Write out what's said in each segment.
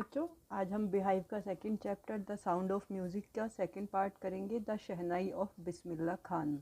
बच्चों, आज हम बिहाइव का second chapter the sound of music का सेकंड पार्ट करेंगे, the shehnai of Bismillah Khan.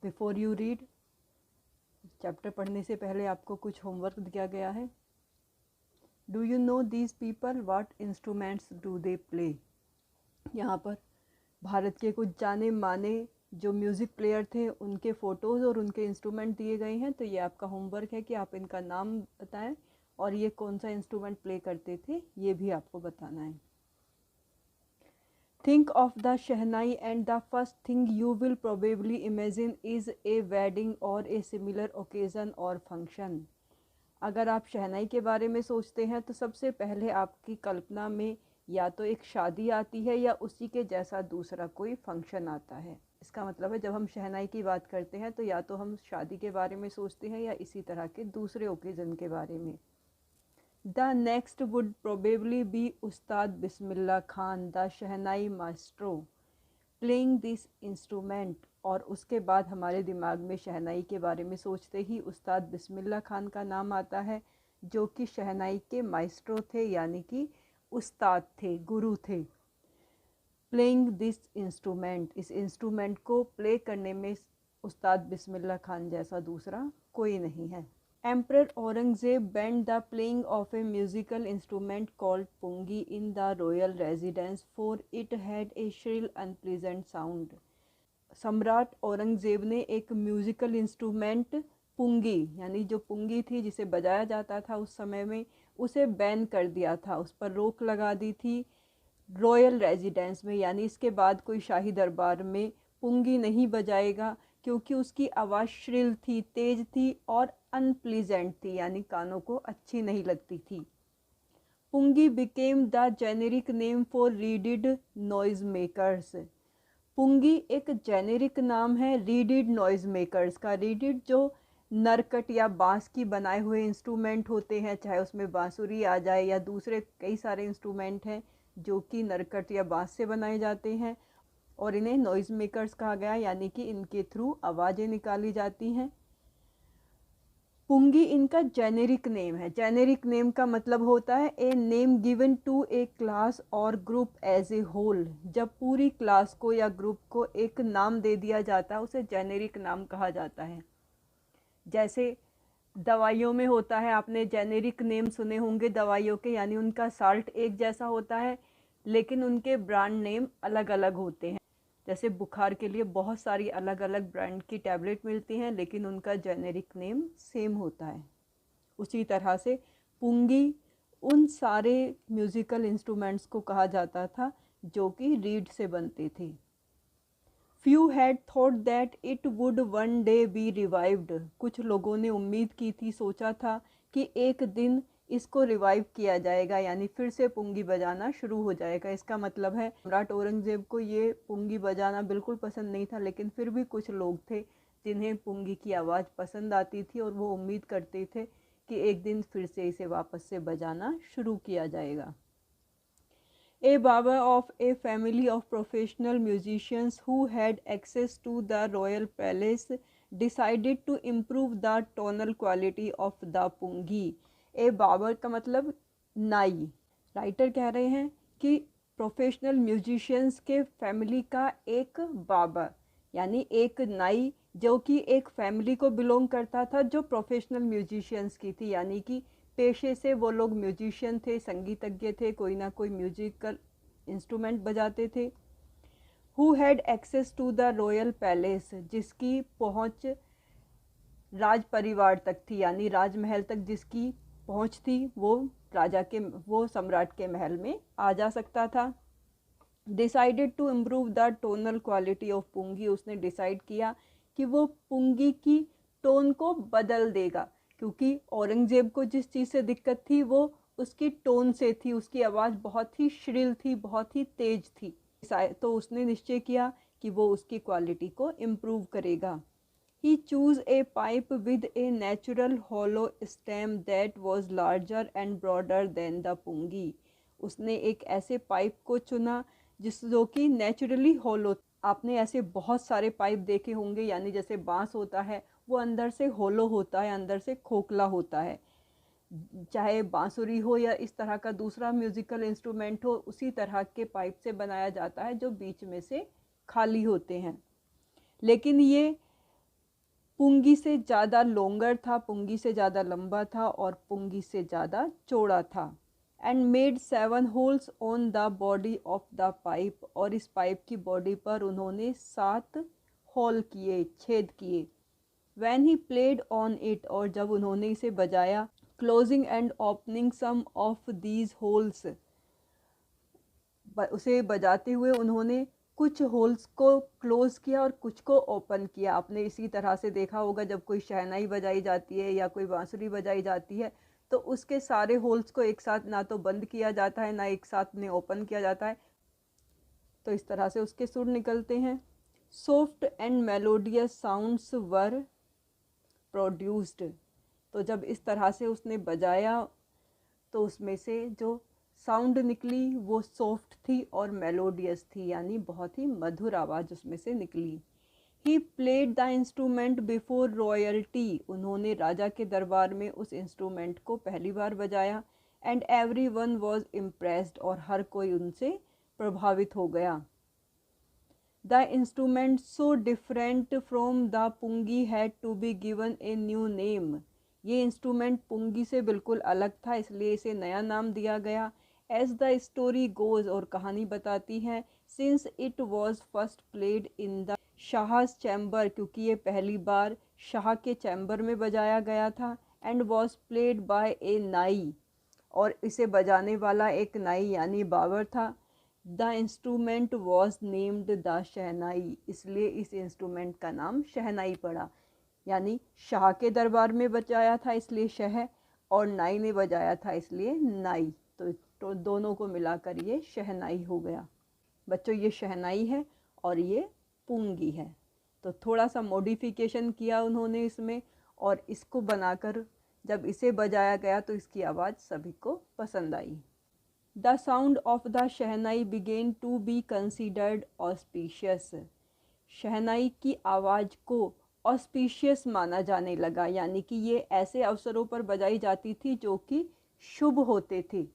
Before you read, chapter पढ़ने से पहले आपको कुछ होमवर्क दिया गया है। Do you know these people, what instruments do they play. यहाँ पर भारत के कुछ जाने माने जो म्यूज़िक प्लेयर थे उनके फ़ोटोज़ और उनके इंस्ट्रूमेंट दिए गए हैं। तो ये आपका होमवर्क है कि आप इनका नाम बताएं और ये कौन सा इंस्ट्रूमेंट प्ले करते थे ये भी आपको बताना है। Think of the shehnai and the first thing you will probably imagine is a wedding और ए सिमिलर ओकेज़न और फंक्शन। अगर आप शहनाई के बारे में सोचते हैं तो सबसे पहले आपकी कल्पना में या तो एक शादी आती है या उसी के जैसा दूसरा कोई फंक्शन आता है। इसका मतलब है जब हम शहनाई की बात करते हैं तो या तो हम शादी के बारे में सोचते हैं या इसी तरह के दूसरे ओकेज़न के बारे में। The next would probably be Ustad Bismillah Khan, the shehnai maestro, playing this instrument। और उसके बाद हमारे दिमाग में शहनाई के बारे में सोचते ही उस्ताद बिस्मिल्लाह खान का नाम आता है, जो कि शहनाई के मास्ट्रो थे, यानी कि उस्ताद थे, गुरु थे। प्लेइंग दिस इंस्ट्रूमेंट, इस इंस्ट्रूमेंट को प्ले करने में उस्ताद बिस्मिल्लाह खान जैसा दूसरा कोई नहीं है। Emperor Aurangzeb banned the playing of a musical instrument called pungi in the royal residence, for it had a shrill unpleasant sound। सम्राट औरंगजेब ने एक म्यूज़िकल इंस्ट्रूमेंट पुंगी, यानी जो पुंगी थी जिसे बजाया जाता था उस समय में, उसे बैन कर दिया था, उस पर रोक लगा दी थी रॉयल रेजिडेंस में, यानी इसके बाद कोई शाही दरबार में पुंगी नहीं बजाएगा, क्योंकि उसकी आवाज़ श्रिल थी, तेज थी और अनप्लीजेंट थी, यानी कानों को अच्छी नहीं लगती थी। Pungi became the generic name for reeded noise makers. Pungi एक जेनेरिक नाम है रीडेड नॉइज मेकर्स का। रीडेड जो नरकट या बांस की बनाए हुए इंस्ट्रूमेंट होते हैं, चाहे उसमें बांसुरी आ जाए या दूसरे कई सारे इंस्ट्रूमेंट हैं जो कि नरकट या बांस से बनाए जाते हैं, और इन्हें नॉइज़ मेकर्स कहा गया, यानी कि इनके थ्रू आवाज़ें निकाली जाती हैं। पुंगी इनका जेनेरिक नेम है। जेनेरिक नेम का मतलब होता है a name given to a class or group as a whole. जब पूरी क्लास को या ग्रुप को एक नाम दे दिया जाता है उसे जेनेरिक नाम कहा जाता है। जैसे दवाइयों में होता है, आपने जेनेरिक नेम सुने होंगे दवाइयों के, यानी उनका साल्ट एक जैसा होता है लेकिन उनके ब्रांड नेम अलग अलग होते हैं। जैसे बुखार के लिए बहुत सारी अलग अलग ब्रांड की टैबलेट मिलती हैं लेकिन उनका जेनेरिक नेम सेम होता है। उसी तरह से पुंगी उन सारे म्यूज़िकल इंस्ट्रूमेंट्स को कहा जाता था जो कि रीड से बनते थे। Few had thought that it would one day B revived. कुछ लोगों ने उम्मीद की थी, सोचा था कि एक दिन इसको रिवाइव किया जाएगा, यानी फिर से पुंगी बजाना शुरू हो जाएगा। इसका मतलब है सम्राट औरंगजेब को ये पुंगी बजाना बिल्कुल पसंद नहीं था, लेकिन फिर भी कुछ लोग थे जिन्हें पुंगी की आवाज़ पसंद आती थी और वो उम्मीद करते थे कि एक दिन फिर से इसे वापस से बजाना शुरू किया जाएगा। A barber of a family of professional musicians who had access to the royal palace decided to improve the tonal quality of the pungi। ए बाबर का मतलब नाई। राइटर कह रहे हैं कि प्रोफेशनल म्यूजिशियंस के फैमिली का एक बाबर, यानी एक नाई, जो कि एक फैमिली को बिलोंग करता था जो प्रोफेशनल म्यूजिशियंस की थी, यानी कि पेशे से वो लोग म्यूजिशियन थे, संगीतज्ञ थे, कोई ना कोई म्यूजिकल इंस्ट्रूमेंट बजाते थे। Who had access to the royal palace, जिसकी पहुंच राज परिवार तक थी, यानी राजमहल तक जिसकी पहुंच थी, वो सम्राट के महल में आ जा सकता था। Decided to improve the tonal quality of pungi, उसने डिसाइड किया कि वो पुंगी की टोन को बदल देगा, क्योंकि औरंगजेब को जिस चीज़ से दिक्कत थी वो उसकी टोन से थी, उसकी आवाज़ बहुत ही श्रिल थी, बहुत ही तेज थी। तो उसने निश्चय किया कि वो उसकी क्वालिटी को इम्प्रूव करेगा। He chose a pipe with a natural hollow stem that was larger and broader than the pungi। उसने एक ऐसे पाइप को चुना जो कि नेचुरली होलो। आपने ऐसे बहुत सारे पाइप देखे होंगे, यानी जैसे बांस होता है वो अंदर से होलो होता है, अंदर से खोखला होता है, चाहे बांसुरी हो या इस तरह का दूसरा म्यूज़िकल इंस्ट्रूमेंट हो, उसी तरह के पाइप से बनाया जाता है जो बीच में से खाली होते हैं। लेकिन ये पुंगी से ज़्यादा लॉन्गर था, पुंगी से ज़्यादा लंबा था और पुंगी से ज़्यादा चौड़ा था। And made 7 holes on the body of the pipe, और इस पाइप की बॉडी पर उन्होंने 7 होल किए, छेद किए। When he played on it, और जब उन्होंने इसे बजाया, closing and opening some of these holes, उसे बजाते हुए उन्होंने कुछ होल्स को क्लोज किया और कुछ को ओपन किया। आपने इसी तरह से देखा होगा जब कोई शहनाई बजाई जाती है या कोई बांसुरी बजाई जाती है तो उसके सारे होल्स को एक साथ ना तो बंद किया जाता है ना एक साथ में ओपन किया जाता है, तो इस तरह से उसके सुर निकलते हैं। Soft and melodious sounds were produced, तो जब इस तरह से उसने बजाया तो उसमें से जो साउंड निकली वो सॉफ्ट थी और मेलोडियस थी, यानी बहुत ही मधुर आवाज़ उसमें से निकली। He played the instrument before royalty, उन्होंने राजा के दरबार में उस इंस्ट्रूमेंट को पहली बार बजाया। And everyone was impressed, और हर कोई उनसे प्रभावित हो गया। The instrument so different from the pungi had to be given a new name, ये इंस्ट्रूमेंट पुंगी से बिल्कुल अलग था इसलिए इसे नया नाम दिया गया। एज द स्टोरी गोज, और कहानी बताती है, since it was first played in the Shah's chamber, क्योंकि ये पहली बार शाह के चैम्बर में बजाया गया था। एंड वॉज प्लेड बाय ए नाई, और इसे बजाने वाला एक नाई यानी बाबर था। The instrument was named the shehnai, इसलिए इस इंस्ट्रूमेंट का नाम शहनाई पड़ा, यानी शाह के दरबार में बजाया था इसलिए शह, और नाई ने बजाया था इसलिए नाई, तो दोनों को मिलाकर ये शहनाई हो गया। बच्चों ये शहनाई है और ये पुंगी है, तो थोड़ा सा मॉडिफिकेशन किया उन्होंने इसमें, और इसको बनाकर जब इसे बजाया गया तो इसकी आवाज़ सभी को पसंद आई। The sound of the shehnai began to be considered auspicious, shehnai की आवाज़ को ऑस्पिशियस माना जाने लगा, यानी कि ये ऐसे अवसरों पर बजाई जाती थी जो कि शुभ होते थे।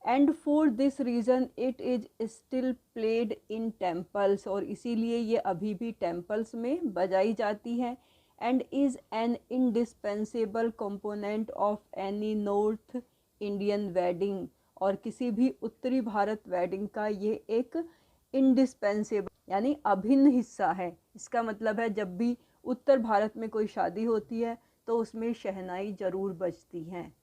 And for this reason it is still played in temples, और इसीलिए ये अभी भी टेम्पल्स में बजाई जाती है। And is an indispensable component of any north Indian wedding, और किसी भी उत्तरी भारत वेडिंग का ये एक इंडिस्पेंसेबल यानी अभिन्न हिस्सा है। इसका मतलब है जब भी उत्तर भारत में कोई शादी होती है तो उसमें शहनाई ज़रूर बजती हैं।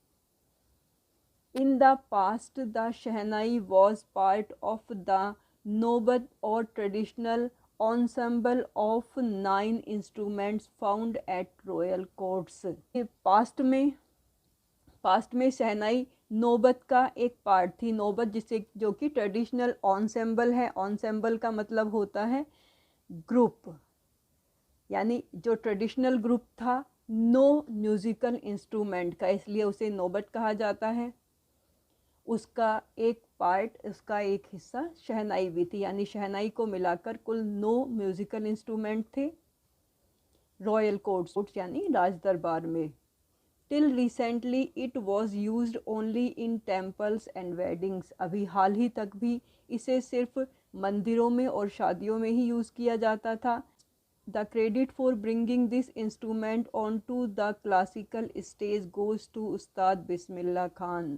In the past the shehnai was part of the नौबत और traditional ensemble of 9 instruments found at royal courts. Past में शहनाई नौबत का एक पार्ट थी, नौबत जिसे जो कि ट्रेडिशनल ensemble है। ensemble का मतलब होता है ग्रुप, यानी जो ट्रेडिशनल ग्रुप था नो म्यूज़िकल इंस्ट्रूमेंट का, इसलिए उसे नौबत कहा जाता है। उसका एक पार्ट, उसका एक हिस्सा शहनाई भी थी, यानी शहनाई को मिलाकर कुल 9 म्यूज़िकल इंस्ट्रूमेंट थे रॉयल कोर्ट्स यानी राज दरबार में। Till recently it was used only in temples and weddings, अभी हाल ही तक भी इसे सिर्फ मंदिरों में और शादियों में ही यूज़ किया जाता था। The credit for bringing this instrument on to the classical stage goes to Ustad Bismillah Khan,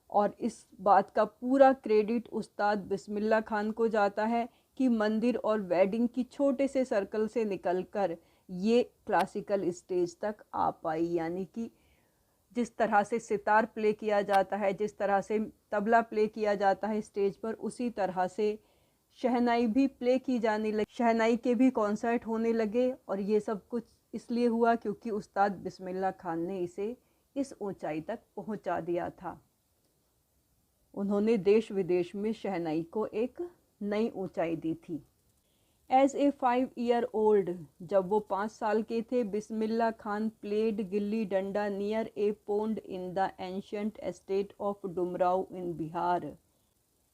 और इस बात का पूरा क्रेडिट उस्ताद बिस्मिल्लाह खान को जाता है कि मंदिर और वेडिंग की छोटे से सर्कल से निकलकर ये क्लासिकल स्टेज तक आ पाई, यानी कि जिस तरह से सितार प्ले किया जाता है, जिस तरह से तबला प्ले किया जाता है स्टेज पर, उसी तरह से शहनाई भी प्ले की जाने लगी। शहनाई के भी कॉन्सर्ट होने लगे, और ये सब कुछ इसलिए हुआ क्योंकि उस्ताद बिस्मिल्लाह खान ने इसे इस ऊंचाई तक पहुंचा दिया था। उन्होंने देश विदेश में शहनाई को एक नई ऊंचाई दी थी। एज ए 5 ईयर ओल्ड, जब वो 5 साल के थे, Bismillah Khan played gilli danda near a pond in the ancient estate of Dumraon in Bihar.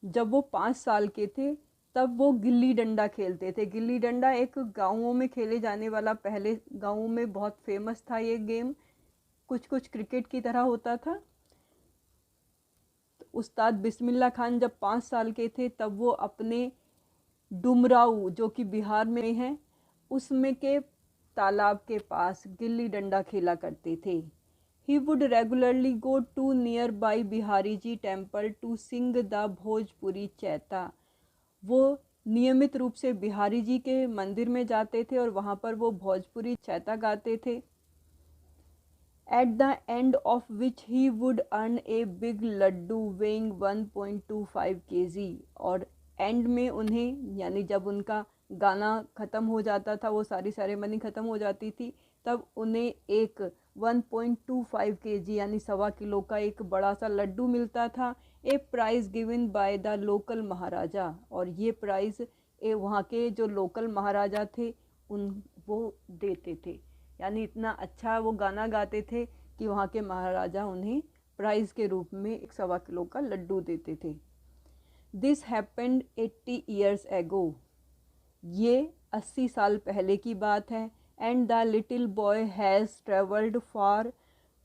जब वो 5 साल के थे तब वो गिल्ली डंडा खेलते थे। गिल्ली डंडा एक गाँवों में खेले जाने वाला, पहले गाँवों में बहुत फेमस था ये गेम। कुछ कुछ क्रिकेट की तरह होता था। तो उस्ताद बिस्मिल्लाह खान जब 5 साल के थे तब वो अपने डुमराऊ जो कि बिहार में है उसमें के तालाब के पास गिल्ली डंडा खेला करते थे। He would regularly go to nearby Bihari ji temple to sing the Bhojpuri chaita. वो नियमित रूप से बिहारी जी के मंदिर में जाते थे और वहाँ पर वो भोजपुरी चैता गाते थे। At the end of which he would earn a big laddoo weighing 1.25 kg। और एंड में उन्हें यानी जब उनका गाना ख़त्म हो जाता था, वो सारी सेरेमनी ख़त्म हो जाती थी, तब उन्हें एक 1.25 kg यानी 1.25 किलो का एक बड़ा सा लड्डू मिलता था। A prize given by the local maharaja. और ये प्राइज़ वहाँ के जो लोकल महाराजा थे उन वो देते थे। यानी इतना अच्छा वो गाना गाते थे कि वहाँ के महाराजा उन्हें प्राइज़ के रूप में एक 1.25 किलो का लड्डू देते थे। This happened 80 years ago. ये 80 साल पहले की बात है। And the little boy has travelled far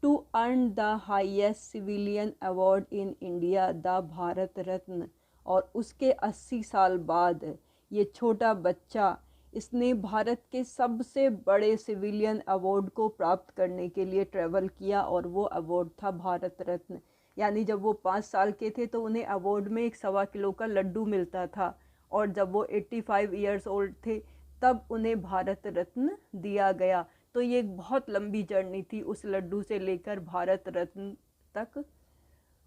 to earn the highest civilian award in India the Bharat Ratna. और उसके 80 साल बाद ये छोटा बच्चा इसने भारत के सबसे बड़े सिविलियन अवार्ड को प्राप्त करने के लिए ट्रैवल किया और वो अवार्ड था भारत रत्न। यानी जब वो 5 साल के थे तो उन्हें अवार्ड में एक 1.25 किलो का लड्डू मिलता था और जब वो 85 ईयर्स ओल्ड थे तब उन्हें भारत रत्न दिया गया। तो ये एक बहुत लंबी जर्नी थी उस लड्डू से लेकर भारत रत्न तक।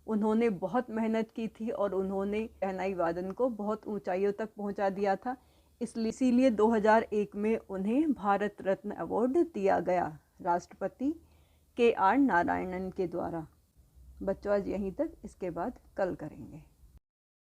उन्होंने बहुत मेहनत की थी और उन्होंने शहनाई वादन को बहुत ऊंचाइयों तक पहुंचा दिया था। इसीलिए 2001 में उन्हें भारत रत्न अवार्ड दिया गया राष्ट्रपति KR नारायणन के द्वारा। बच्चों आज यहीं तक, इसके बाद कल करेंगे।